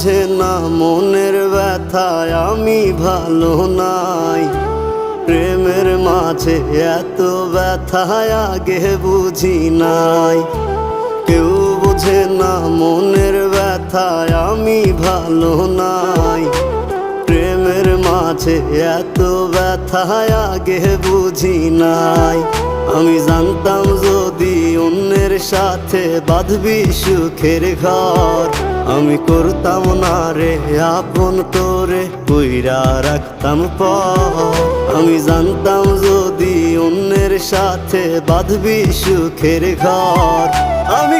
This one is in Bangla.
বোঝে না মনের ব্যথায় আমি ভালো নাই। প্রেমের মাঝে এত ব্যথায় আগে বুঝি নাই। কেউ বোঝে না মনের ব্যথায় আমি ভালো নাই। প্রেমের মাঝে এত ব্যথায় আগে বুঝি নাই। আমি জানতাম যদি অন্যের সাথে বাঁধবি সুখের ঘর, আমি করতাম না রে আপন তোরে কইরা রাখতাম পর। আমি জানতাম যদি অন্যের সাথে বাঁধবি সুখের ঘর, আমি